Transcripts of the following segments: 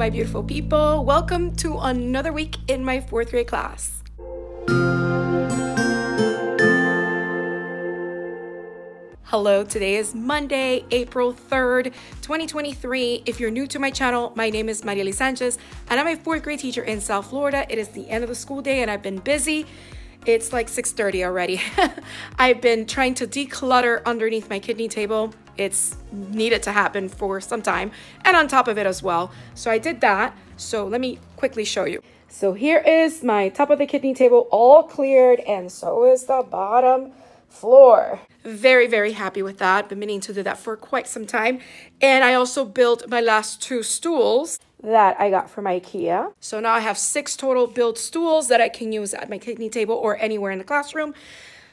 my beautiful people. Welcome to another week in my fourth grade class. Hello, today is Monday, April 3rd, 2023. If you're new to my channel, my name is Mariely Sanchez, and I'm a fourth grade teacher in South Florida. It is the end of the school day, and I've been busy. It's like 6:30 already. I've been trying to declutter underneath my kidney table. It's needed to happen for some time, and on top of it as well. So I did that. So let me quickly show you. So here is my top of the kidney table all cleared, and so is the bottom floor. Very, very happy with that. Been meaning to do that for quite some time. And I also built my last 2 stools that I got from IKEA. So now I have 6 total built stools that I can use at my kidney table or anywhere in the classroom.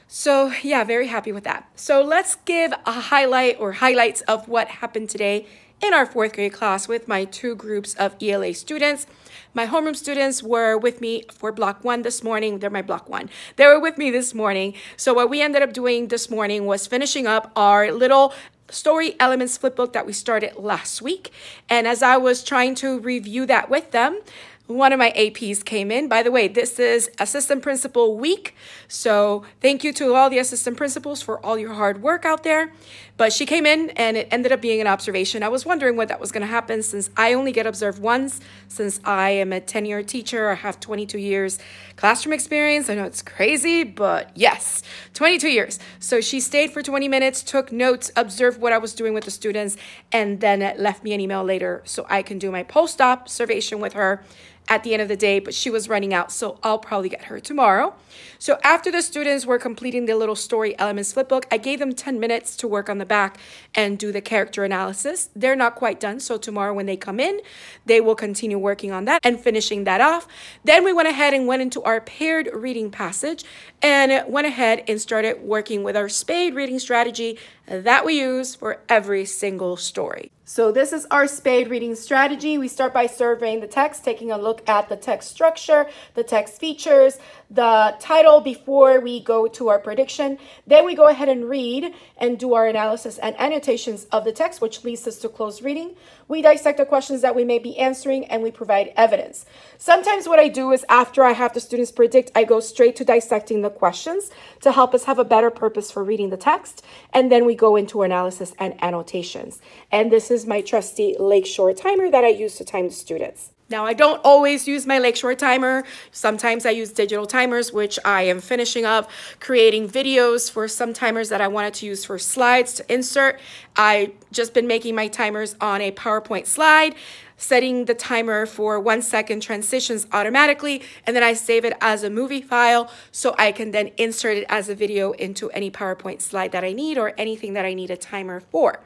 So yeah, very happy with that. So let's give a highlight or highlights of what happened today in our 4th grade class with my 2 groups of ELA students. My homeroom students were with me for block 1 this morning. They're my block 1. They were with me this morning. So what we ended up doing this morning was finishing up our little story elements flipbook that we started last week. And as I was trying to review that with them, one of my APs came in. By the way, this is Assistant Principal Week. So thank you to all the assistant principals for all your hard work out there. But she came in and it ended up being an observation. I was wondering what that was going to happen since I only get observed once. Since I am a 10-year teacher, I have 22 years classroom experience. I know it's crazy, but yes, 22 years. So she stayed for 20 minutes, took notes, observed what I was doing with the students, and then left me an email later so I can do my post-op observation with her at the end of the day, but she was running out, so I'll probably get her tomorrow. So after the students were completing the little story elements flipbook, I gave them 10 minutes to work on the back and do the character analysis. They're not quite done, so tomorrow when they come in, they will continue working on that and finishing that off. Then we went ahead and went into our paired reading passage and went ahead and started working with our spade reading strategy that we use for every single story. So this is our spade reading strategy. We start by surveying the text, taking a look at the text structure, the text features, the title before we go to our prediction. Then we go ahead and read and do our analysis and annotations of the text, which leads us to close reading. We dissect the questions that we may be answering and we provide evidence. Sometimes what I do is after I have the students predict, I go straight to dissecting the questions to help us have a better purpose for reading the text. And then we go into analysis and annotations. And this is my trusty Lakeshore timer that I use to time the students. Now, I don't always use my Lakeshore timer. Sometimes I use digital timers, which I am finishing up creating videos for some timers that I wanted to use for slides to insert. I just been making my timers on a PowerPoint slide, setting the timer for 1 second transitions automatically, and then I save it as a movie file so I can then insert it as a video into any PowerPoint slide that I need or anything that I need a timer for.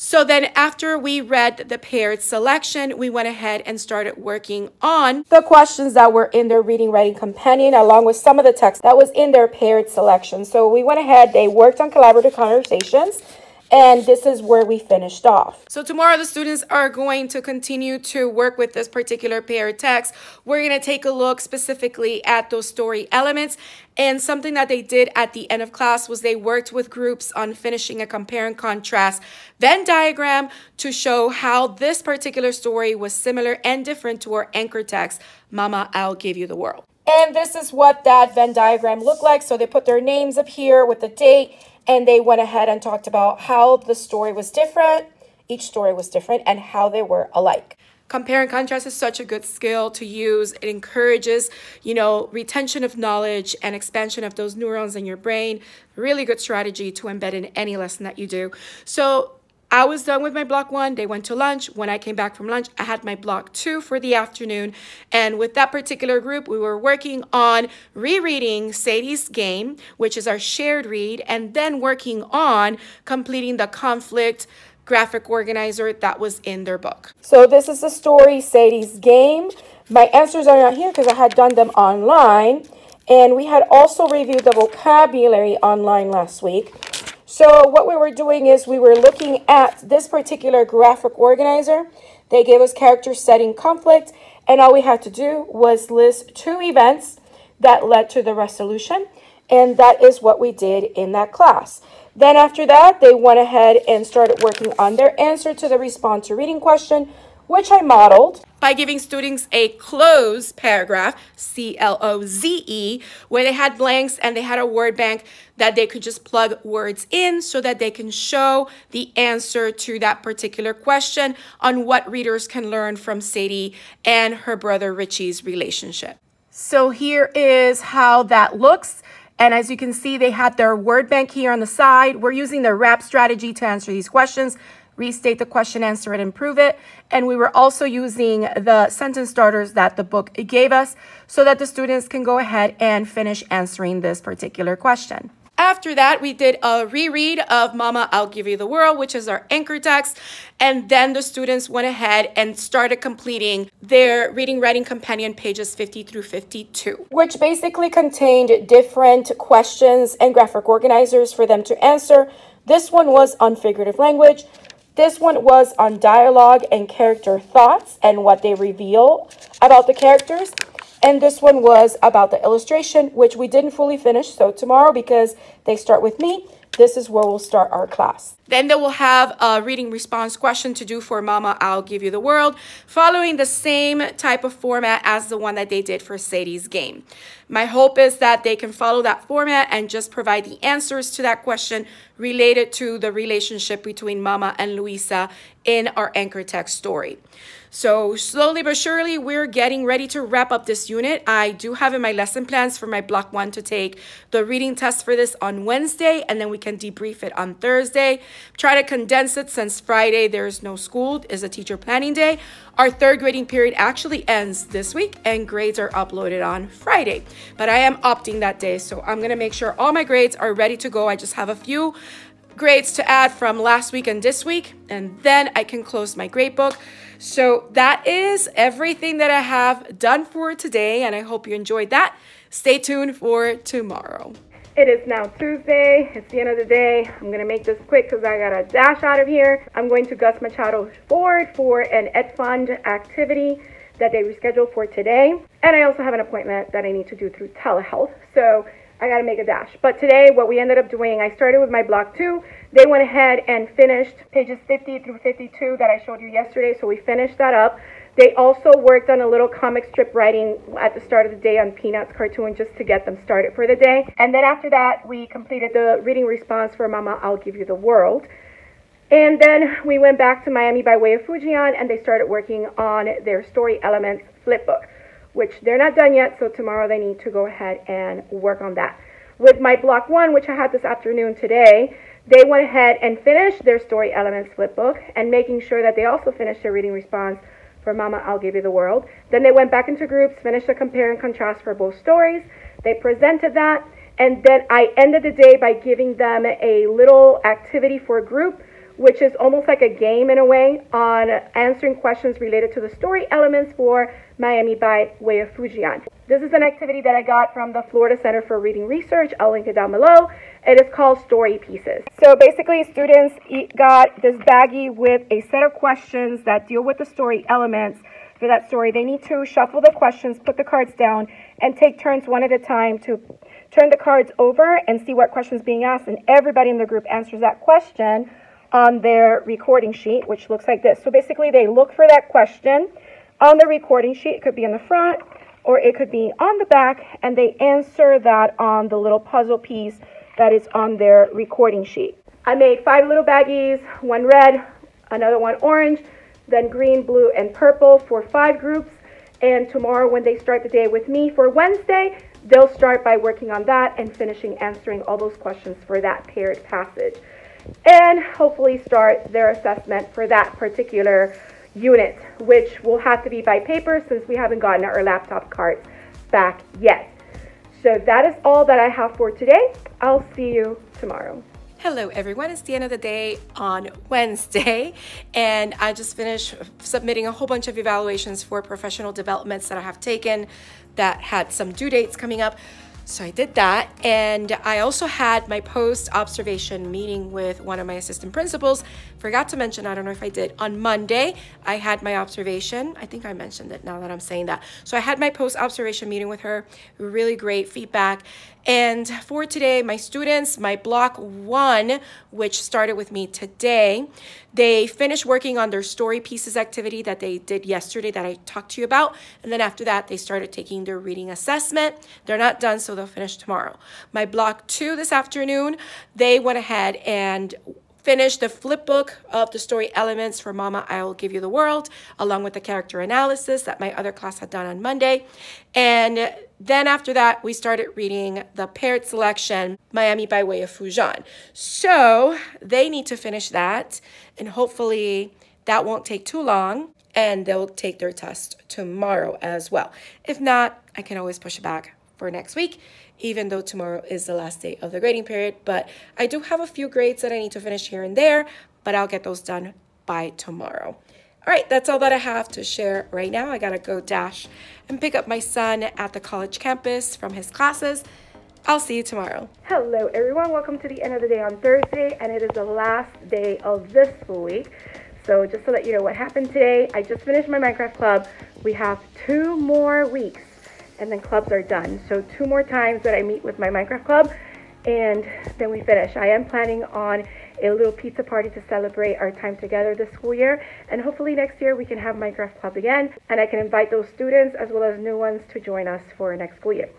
So then after we read the paired selection, we went ahead and started working on the questions that were in their reading writing companion along with some of the text that was in their paired selection. So we went ahead, they worked on collaborative conversations, and this is where we finished off. So tomorrow the students are going to continue to work with this particular paired text. We're going to take a look specifically at those story elements. And something that they did at the end of class was they worked with groups on finishing a compare and contrast Venn diagram to show how this particular story was similar and different to our anchor text, Mama, I'll Give You the World. And this is what that Venn diagram looked like. So they put their names up here with the date, and they went ahead and talked about how the story was different, each story was different, and how they were alike. Compare and contrast is such a good skill to use. It encourages, retention of knowledge and expansion of those neurons in your brain. Really good strategy to embed in any lesson that you do. So I was done with my block 1. They went to lunch. When I came back from lunch, I had my block 2 for the afternoon. And with that particular group, we were working on rereading Sadie's Game, which is our shared read, and then working on completing the conflict graphic organizer that was in their book. So this is the story, Sadie's Game. My answers are not here because I had done them online. And we had also reviewed the vocabulary online last week. So what we were doing is we were looking at this particular graphic organizer. They gave us character, setting, conflict, and all we had to do was list 2 events that led to the resolution, and that is what we did in that class. Then after that, they went ahead and started working on their answer to the respond to reading question, which I modeled by giving students a closed paragraph, C-L-O-Z-E, where they had blanks and they had a word bank that they could just plug words in so that they can show the answer to that particular question on what readers can learn from Sadie and her brother Richie's relationship. So here is how that looks. And as you can see, they had their word bank here on the side. We're using the RAP strategy to answer these questions. Restate the question, answer it, improve it. And we were also using the sentence starters that the book gave us so that the students can go ahead and finish answering this particular question. After that, we did a reread of Mama, I'll Give You the World, which is our anchor text. And then the students went ahead and started completing their reading writing companion pages 50 through 52, which basically contained different questions and graphic organizers for them to answer. This one was on figurative language. This one was on dialogue and character thoughts and what they reveal about the characters. And this one was about the illustration, which we didn't fully finish. So tomorrow, because they start with me, this is where we'll start our class. Then they will have a reading response question to do for Mama, I'll Give You the World, following the same type of format as the one that they did for Sadie's game. My hope is that they can follow that format and just provide the answers to that question related to the relationship between Mama and Luisa in our anchor text story. So slowly but surely, we're getting ready to wrap up this unit. I do have in my lesson plans for my block 1 to take the reading test for this on Wednesday, and then we can debrief it on Thursday. Try to condense it since Friday there's no school, is a teacher planning day. Our third grading period actually ends this week and grades are uploaded on Friday. But I am opting that day, so I'm gonna make sure all my grades are ready to go. I just have a few grades to add from last week and this week, and then I can close my grade book. So that is everything that I have done for today, and I hope you enjoyed that. Stay tuned for tomorrow. It is now Tuesday. It's the end of the day. I'm going to make this quick because I got to dash out of here. I'm going to Gus Machado Ford for an Ed Fund activity that they rescheduled for today. And I also have an appointment that I need to do through telehealth. So I got to make a dash. But today, what we ended up doing, I started with my block 2. They went ahead and finished pages 50 through 52 that I showed you yesterday. So we finished that up. They also worked on a little comic strip writing at the start of the day on Peanuts cartoon just to get them started for the day. And then after that, we completed the reading response for Mama, I'll Give You the World. And then we went back to Miami by way of Fujian, and they started working on their story elements flipbook, which they're not done yet, so tomorrow they need to go ahead and work on that. With my block 1, which I had this afternoon today, they went ahead and finished their story elements flipbook and making sure that they also finished their reading response for Mama, I'll Give You the World. Then they went back into groups, finished the compare and contrast for both stories. They presented that, and then I ended the day by giving them a little activity for a group, which is almost like a game in a way, on answering questions related to the story elements for Miami by way of Fujian. This is an activity that I got from the Florida Center for Reading Research. I'll link it down below. It is called Story Pieces. So basically, students got this baggie with a set of questions that deal with the story elements for that story. They need to shuffle the questions, put the cards down, and take turns one at a time to turn the cards over and see what question is being asked. And everybody in the group answers that question on their recording sheet, which looks like this. So basically, they look for that question on the recording sheet. It could be in the front or it could be on the back, and they answer that on the little puzzle piece that is on their recording sheet. I made 5 little baggies, 1 red, another 1 orange, then green, blue, and purple for 5 groups. And tomorrow, when they start the day with me for Wednesday, they'll start by working on that and finishing answering all those questions for that paired passage, and hopefully start their assessment for that particular unit, which will have to be by paper since we haven't gotten our laptop cards back yet. So that is all that I have for today. I'll see you tomorrow. Hello everyone, it's the end of the day on Wednesday, and I just finished submitting a whole bunch of evaluations for professional developments that I have taken that had some due dates coming up. So I did that, and I also had my post-observation meeting with one of my assistant principals. Forgot to mention, I don't know if I did, on Monday, I had my observation. I think I mentioned it now that I'm saying that. So I had my post-observation meeting with her, really great feedback. And for today, my students, my block 1, which started with me today, They finished working on their story pieces activity that they did yesterday that I talked to you about. And then after that, they started taking their reading assessment. They're not done, so they'll finish tomorrow. My block 2 this afternoon, they went ahead and finished the flip book of the story elements for Mama, I Will Give You the World, along with the character analysis that my other class had done on Monday. And then after that, we started reading the paired selection, Miami by Way of Fujian. So they need to finish that, and hopefully that won't take too long, and they'll take their test tomorrow as well. If not, I can always push it back for next week, even though tomorrow is the last day of the grading period. But I do have a few grades that I need to finish here and there, but I'll get those done by tomorrow. All right, that's all that I have to share right now. I gotta go dash and pick up my son at the college campus from his classes. I'll see you tomorrow. Hello everyone, welcome to the end of the day on Thursday, and it is the last day of this school week. So just to let you know what happened today, I just finished my Minecraft club. We have 2 more weeks and then clubs are done. So 2 more times that I meet with my Minecraft club, and then we finish. I am planning on a little pizza party to celebrate our time together this school year, and hopefully next year we can have Minecraft club again, and I can invite those students as well as new ones to join us for next school year.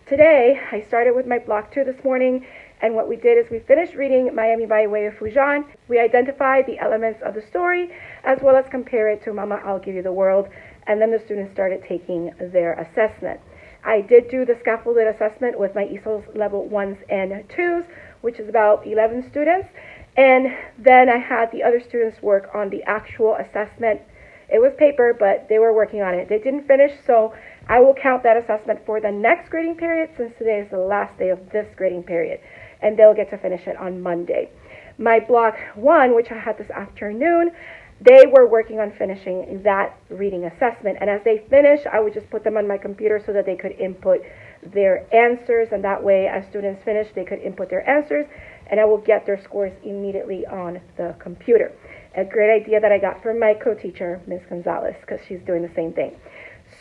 Today, I started with my block 2 this morning, and what we did is we finished reading Miami by Way of Fujian. We identified the elements of the story, as well as compare it to Mama, I'll Give You the World, and then the students started taking their assessment. I did do the scaffolded assessment with my ESOLs level 1s and 2s, which is about 11 students, and then I had the other students work on the actual assessment. It was paper, but they were working on it. They didn't finish, so I will count that assessment for the next grading period, since today is the last day of this grading period, and they'll get to finish it on Monday. My block 1, which I had this afternoon, they were working on finishing that reading assessment, and as they finish, I would just put them on my computer so that they could input their answers, and that way as students finish, they could input their answers, and I will get their scores immediately on the computer. A great idea that I got from my co-teacher, Ms. Gonzalez, because she's doing the same thing.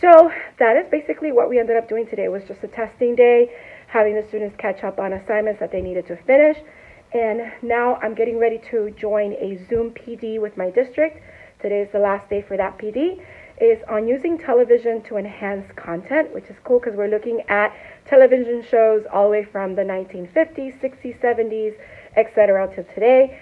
So that is basically what we ended up doing today. It was just a testing day, having the students catch up on assignments that they needed to finish. And now I'm getting ready to join a Zoom PD with my district. Today is the last day for that PD. It is on using television to enhance content, which is cool because we're looking at television shows all the way from the 1950s, 60s, 70s, etc. to today.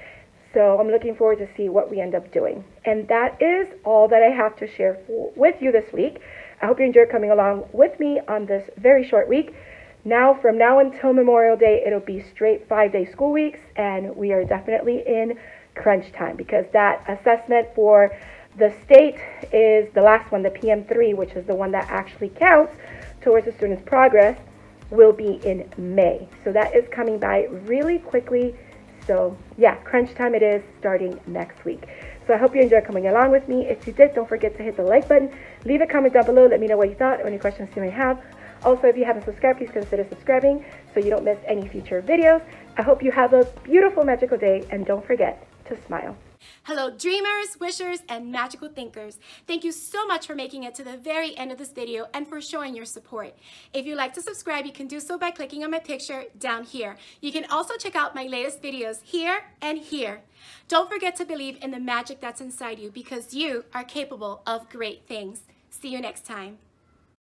So I'm looking forward to see what we end up doing. And that is all that I have to share with you this week. I hope you enjoyed coming along with me on this very short week. Now, from now until Memorial Day, it'll be straight 5-day school weeks, and we are definitely in crunch time because that assessment for the state is the last one, the PM3, which is the one that actually counts towards the student's progress, will be in May. So that is coming by really quickly. So yeah, crunch time it is, starting next week. So I hope you enjoyed coming along with me. If you did, don't forget to hit the like button. Leave a comment down below. Let me know what you thought or any questions you may have. Also, if you haven't subscribed, please consider subscribing so you don't miss any future videos. I hope you have a beautiful, magical day, and don't forget to smile. Hello, dreamers, wishers, and magical thinkers. Thank you so much for making it to the very end of this video and for showing your support. If you'd like to subscribe, you can do so by clicking on my picture down here. You can also check out my latest videos here and here. Don't forget to believe in the magic that's inside you because you are capable of great things. See you next time.